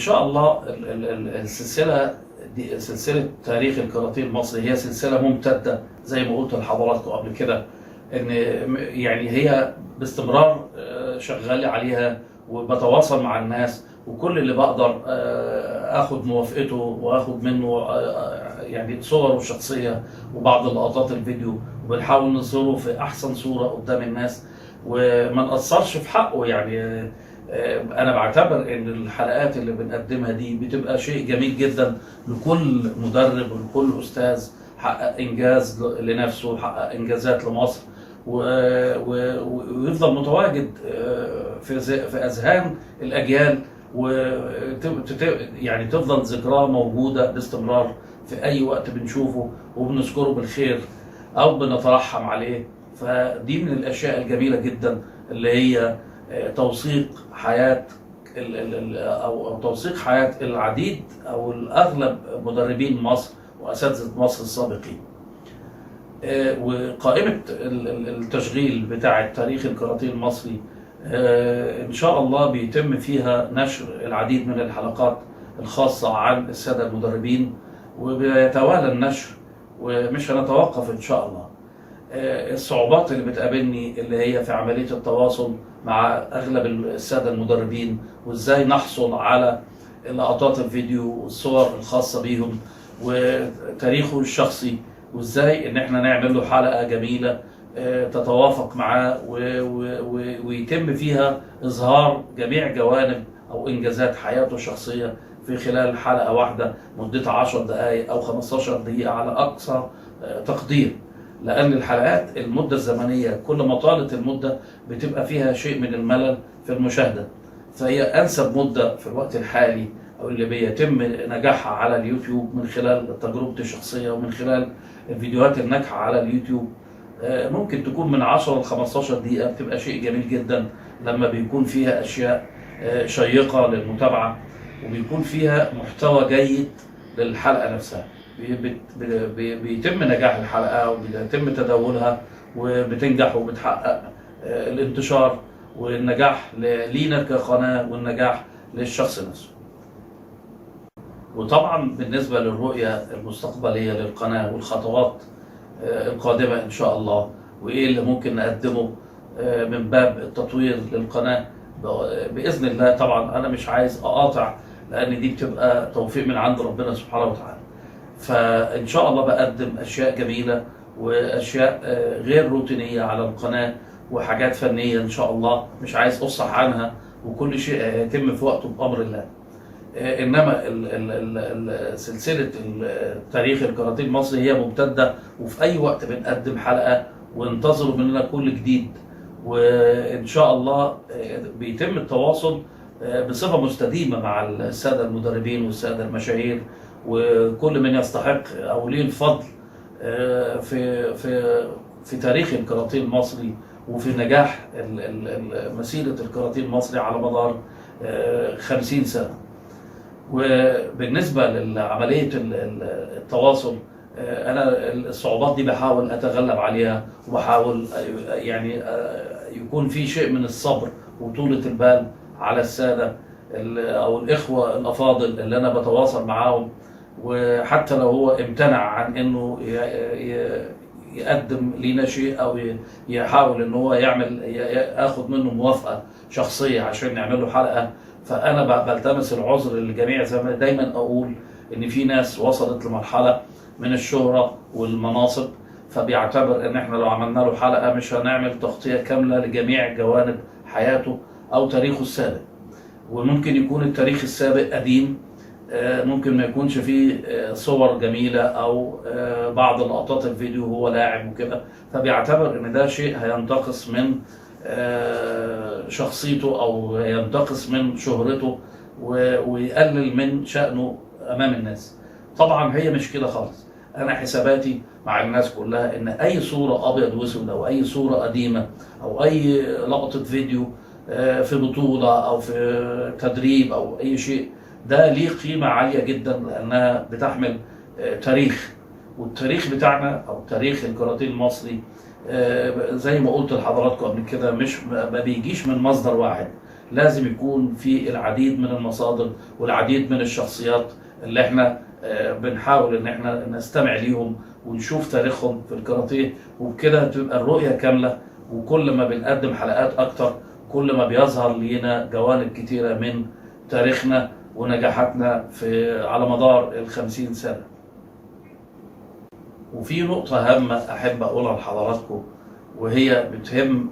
شاء الله السلسله دي سلسله تاريخ الكاراتيه المصري، هي سلسله ممتده زي ما قلت لحضراتكم قبل كده، ان يعني هي باستمرار شغال عليها وبتواصل مع الناس، وكل اللي بقدر اخد موافقته واخد منه يعني صوره الشخصيه وبعض لقطات الفيديو، وبنحاول نظهره في احسن صوره قدام الناس وما نقصرش في حقه. يعني انا بعتبر ان الحلقات اللي بنقدمها دي بتبقى شيء جميل جدا لكل مدرب ولكل استاذ حقق انجاز لنفسه، حقق انجازات لمصر، ويفضل متواجد في اذهان الاجيال، يعني تفضل ذكراه موجوده باستمرار في اي وقت بنشوفه وبنذكره بالخير او بنترحم عليه. فدي من الاشياء الجميله جدا اللي هي توثيق حياه او توثيق حياه العديد او الاغلب مدربين مصر واساتذه مصر السابقين. وقائمه التشغيل بتاعه تاريخ الكاراتيه المصري ان شاء الله بيتم فيها نشر العديد من الحلقات الخاصه عن الساده المدربين، وبيتوالى النشر ومش هنتوقف ان شاء الله. الصعوبات اللي بتقابلني اللي هي في عمليه التواصل مع اغلب الساده المدربين، وازاي نحصل على لقطات الفيديو والصور الخاصه بيهم وتاريخه الشخصي، وازاي ان احنا نعمل له حلقه جميله تتوافق معاه ويتم فيها اظهار جميع جوانب او انجازات حياته الشخصيه في خلال حلقه واحده مدتها 10 دقائق او 15 دقيقه على اقصى تقدير. لان الحلقات المده الزمنيه كل ما طالت المده بتبقى فيها شيء من الملل في المشاهده، فهي انسب مده في الوقت الحالي او اللي بيتم نجاحها على اليوتيوب من خلال تجربتي الشخصيه ومن خلال الفيديوهات الناجحه على اليوتيوب. ممكن تكون من 10 ل 15 دقيقه، بتبقى شيء جميل جدا لما بيكون فيها اشياء شيقه للمتابعه وبيكون فيها محتوى جيد للحلقه نفسها. بيتم نجاح الحلقه وبيتم تداولها وبتنجح وبتحقق الانتشار والنجاح لينا كقناه والنجاح للشخص نفسه. وطبعا بالنسبه للرؤيه المستقبليه للقناه والخطوات القادمه ان شاء الله وايه اللي ممكن نقدمه من باب التطوير للقناه باذن الله. طبعا انا مش عايز اقاطع لان دي بتبقى توفيق من عند ربنا سبحانه وتعالى، فان شاء الله بقدم اشياء جميله واشياء غير روتينيه على القناه وحاجات فنيه ان شاء الله مش عايز افصح عنها، وكل شيء يتم في وقته بامر الله. انما سلسله تاريخ الكاراتيه المصري هي ممتده، وفي اي وقت بنقدم حلقه وانتظروا مننا كل جديد، وان شاء الله بيتم التواصل بصفه مستديمه مع الساده المدربين والساده المشاهير وكل من يستحق او ليه الفضل في تاريخ الكاراتيه المصري وفي نجاح مسيره الكاراتيه المصري على مدار 50 سنه. وبالنسبه لعمليه التواصل، انا الصعوبات دي بحاول اتغلب عليها وبحاول يعني يكون في شيء من الصبر وطولة البال على الساده او الاخوه الافاضل اللي انا بتواصل معاهم، وحتى لو هو امتنع عن انه يقدم لينا شيء او يحاول ان هو اخد منه موافقه شخصيه عشان نعمل له حلقه، فانا بلتمس العذر للجميع. زي ما دايما اقول ان في ناس وصلت لمرحله من الشهره والمناصب، فبيعتبر ان احنا لو عملنا له حلقه مش هنعمل تغطيه كامله لجميع جوانب حياته او تاريخه السابق. وممكن يكون التاريخ السابق قديم، ممكن ما يكونش فيه صور جميله او بعض لقطات الفيديو هو لاعب وكده، فبيعتبر ان ده شيء هينتقص من شخصيته او ينتقص من شهرته ويقلل من شأنه امام الناس. طبعا هي مش كده خالص. انا حساباتي مع الناس كلها ان اي صورة ابيض واسود او اي صورة قديمة او اي لقطة فيديو في بطولة او في تدريب او اي شيء، ده ليه قيمة عالية جدا لانها بتحمل تاريخ، والتاريخ بتاعنا او تاريخ الكاراتيه المصري زي ما قلت لحضراتكم قبل كده مش ما بيجيش من مصدر واحد، لازم يكون في العديد من المصادر والعديد من الشخصيات اللي احنا بنحاول ان احنا نستمع ليهم ونشوف تاريخهم في الكاراتيه، وبكده تبقى الرؤية كاملة. وكل ما بنقدم حلقات اكتر كل ما بيظهر لينا جوانب كتيرة من تاريخنا ونجاحاتنا على مدار ال50 سنة. وفي نقطة هامة أحب أقولها لحضراتكم، وهي بتهم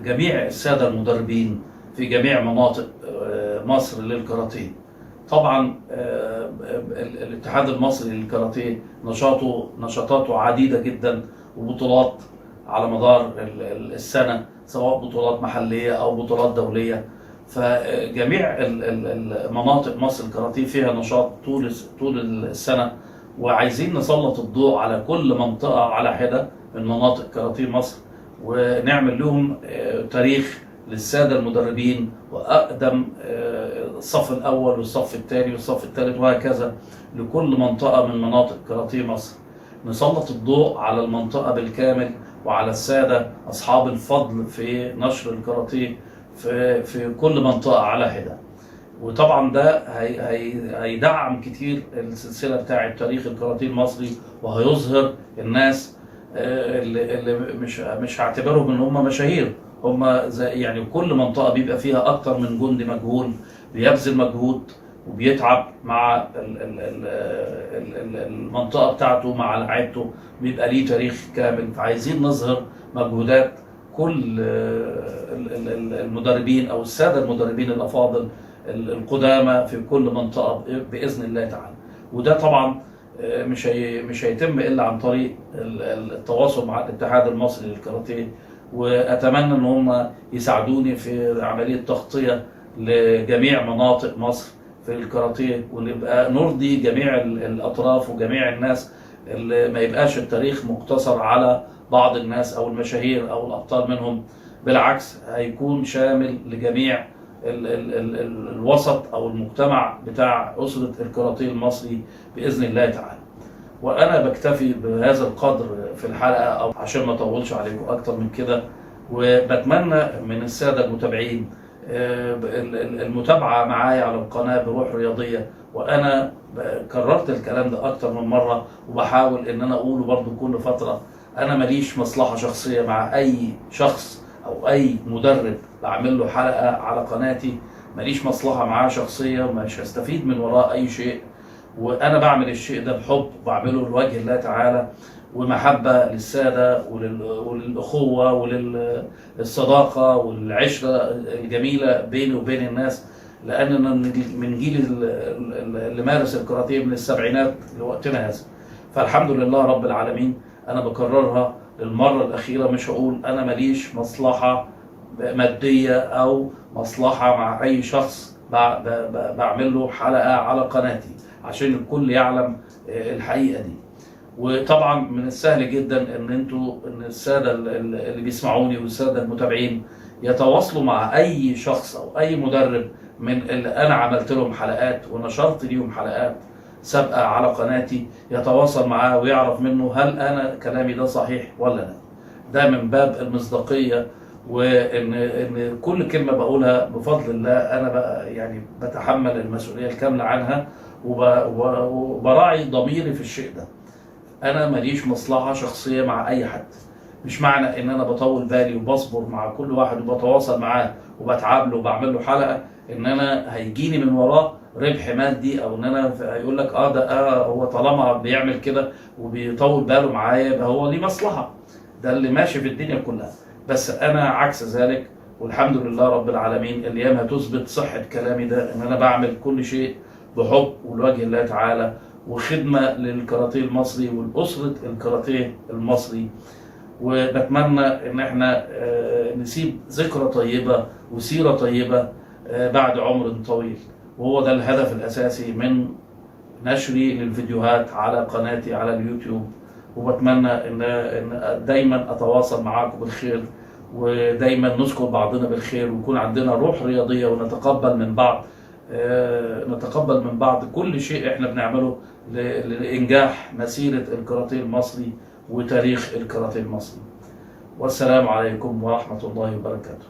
جميع السادة المدربين في جميع مناطق مصر للكاراتيه. طبعا الاتحاد المصري للكاراتيه نشاطاته عديدة جدا وبطولات على مدار السنة، سواء بطولات محلية أو بطولات دولية. فجميع مناطق مصر الكاراتيه فيها نشاط طول السنة، وعايزين نسلط الضوء على كل منطقة على حدة من مناطق كاراتيه مصر، ونعمل لهم تاريخ للسادة المدربين وأقدم الصف الأول والصف الثاني والصف الثالث وهكذا لكل منطقة من مناطق كاراتيه مصر. نسلط الضوء على المنطقة بالكامل وعلى السادة أصحاب الفضل في نشر الكاراتيه في كل منطقة على حدة. وطبعا ده هيدعم كتير السلسلة بتاعة تاريخ الكاراتيه المصري، وهيظهر الناس اللي مش هعتبرهم ان هم مشاهير، هم يعني كل منطقة بيبقى فيها اكتر من جندي مجهول بيبذل مجهود وبيتعب مع المنطقة بتاعته مع لعيبته، بيبقى ليه تاريخ كامل. فعايزين نظهر مجهودات كل المدربين او السادة المدربين الافاضل القدامى في كل منطقة بإذن الله تعالى. وده طبعا مش هيتم إلا عن طريق التواصل مع الاتحاد المصري للكاراتيه، وأتمنى أن هم يساعدوني في عملية تغطية لجميع مناطق مصر في الكاراتيه، ونبقى نرضي جميع الأطراف وجميع الناس، اللي ما يبقاش التاريخ مقتصر على بعض الناس أو المشاهير أو الأبطال منهم. بالعكس هيكون شامل لجميع الوسط او المجتمع بتاع اسره الكاراتيه المصري باذن الله تعالى. وانا بكتفي بهذا القدر في الحلقه او عشان ما اطولش عليكم اكتر من كده، وبتمنى من الساده المتابعين المتابعه معايا على القناه بروح رياضيه. وانا كررت الكلام ده اكتر من مره وبحاول ان انا اقوله برضو كل فتره، انا ماليش مصلحه شخصيه مع اي شخص او اي مدرب بعمل له حلقه على قناتي، ماليش مصلحه معاه شخصيه، مش هستفيد من وراء اي شيء. وانا بعمل الشيء ده بحب، بعمله لوجه الله تعالى ومحبه للساده وللاخوه وللصداقه والعشره الجميله بيني وبين الناس، لان انا من جيل اللي مارس الكاراتيه من السبعينات لوقتنا هذا. فالحمد لله رب العالمين. انا بكررها للمره الاخيره، مش هقول انا ماليش مصلحه ماديه او مصلحه مع اي شخص بعمل له حلقه على قناتي عشان الكل يعلم الحقيقه دي. وطبعا من السهل جدا ان الساده اللي بيسمعوني والساده المتابعين يتواصلوا مع اي شخص او اي مدرب من اللي انا عملت لهم حلقات ونشرت ليهم حلقات سابقه على قناتي، يتواصل معاه ويعرف منه هل انا كلامي ده صحيح ولا لا. ده من باب المصداقيه، وان كل كلمه بقولها بفضل الله انا بقى يعني بتحمل المسؤوليه الكامله عنها، وبراعي ضميري في الشيء ده. انا ماليش مصلحه شخصيه مع اي حد، مش معنى ان انا بطول بالي وبصبر مع كل واحد وبتواصل معاه وبتعامله وبعمل له حلقه ان انا هيجيني من وراه ربح مادي، او ان انا هيقول لك ده هو طالما بيعمل كده وبيطول باله معايا يبقى هو ليه مصلحه. ده اللي ماشي في الدنيا كلها. بس انا عكس ذلك، والحمد لله رب العالمين. الايام هتثبت صحه كلامي ده، ان انا بعمل كل شيء بحب ولوجه الله تعالى وخدمه للكاراتيه المصري والاسره الكاراتيه المصري. وبتمنى ان احنا نسيب ذكرى طيبه وسيره طيبه بعد عمر طويل، وهو ده الهدف الاساسي من نشري للفيديوهات على قناتي على اليوتيوب. وبتمنى ان دايما اتواصل معاكم بالخير، ودايما نذكر بعضنا بالخير، ويكون عندنا روح رياضيه، ونتقبل من بعض كل شيء احنا بنعمله لانجاح مسيره الكاراتيه المصري وتاريخ الكاراتيه المصري. والسلام عليكم ورحمه الله وبركاته.